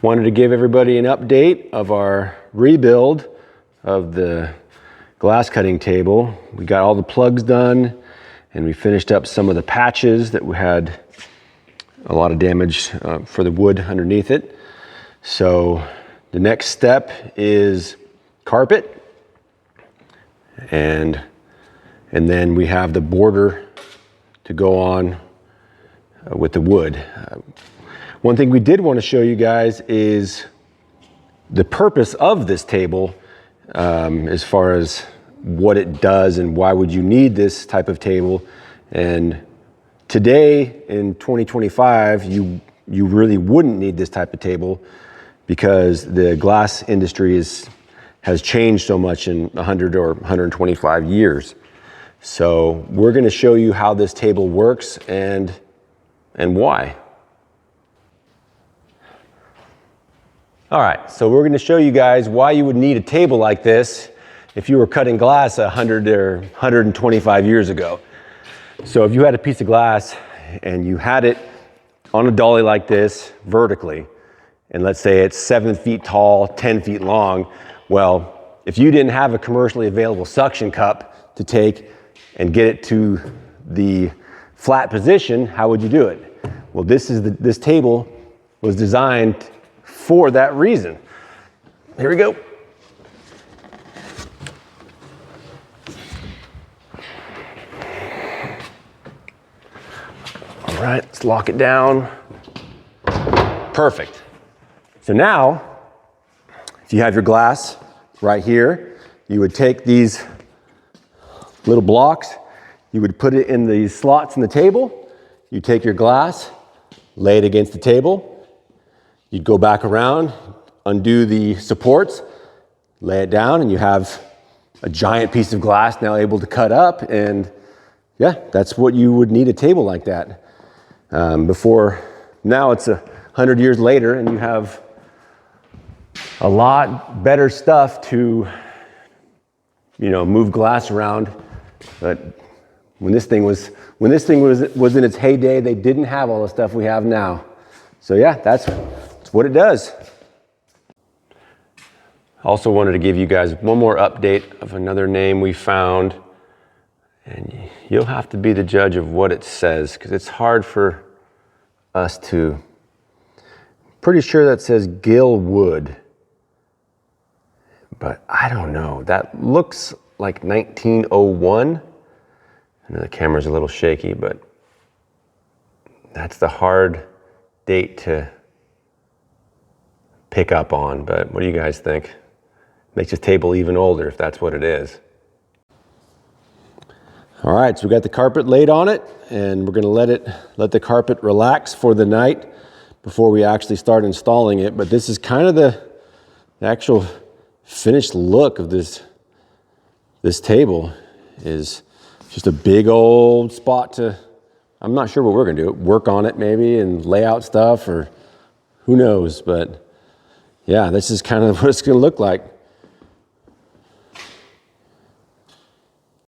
Wanted to give everybody an update of our rebuild of the glass cutting table. We got all the plugs done and we finished up some of the patches that we had a lot of damage for the wood underneath it. So the next step is carpet, and then we have the border to go on with the wood. One thing we did want to show you guys is the purpose of this table, as far as what it does and why would you need this type of table. And today in 2025, you really wouldn't need this type of table because the glass industry has changed so much in 100 or 125 years. So we're going to show you how this table works and why. All right, so we're going to show you guys why you would need a table like this if you were cutting glass 100 or 125 years ago. So if you had a piece of glass and you had it on a dolly like this vertically, and let's say it's 7 feet tall, 10 feet long, well, if you didn't have a commercially available suction cup to take and get it to the flat position, how would you do it? Well, this table was designed for that reason. Here we go. All right, let's lock it down. Perfect. So now, if you have your glass right here, you would take these little blocks, you would put it in these slots in the table, you take your glass, lay it against the table, you'd go back around, undo the supports, lay it down, and you have a giant piece of glass now able to cut up. And yeah, that's what you would need a table like that. Now it's 100 years later and you have a lot better stuff to, move glass around. But when this thing was in its heyday, they didn't have all the stuff we have now. So yeah, that's what it does. Also wanted to give you guys one more update of another name we found. And you'll have to be the judge of what it says, because it's hard for us to. Pretty sure that says Gill Wood. But I don't know. That looks like 1901. I know the camera's a little shaky, but that's the hard date to pick up on. But what do you guys think? Makes this table even older if that's what it is. All right, so we got the carpet laid on it, and we're gonna let the carpet relax for the night before we actually start installing it. But this is kind of the actual finished look of this table. Is just a big old spot to, I'm not sure what we're gonna do, work on it maybe and lay out stuff, or who knows. But yeah, this is kind of what it's gonna look like.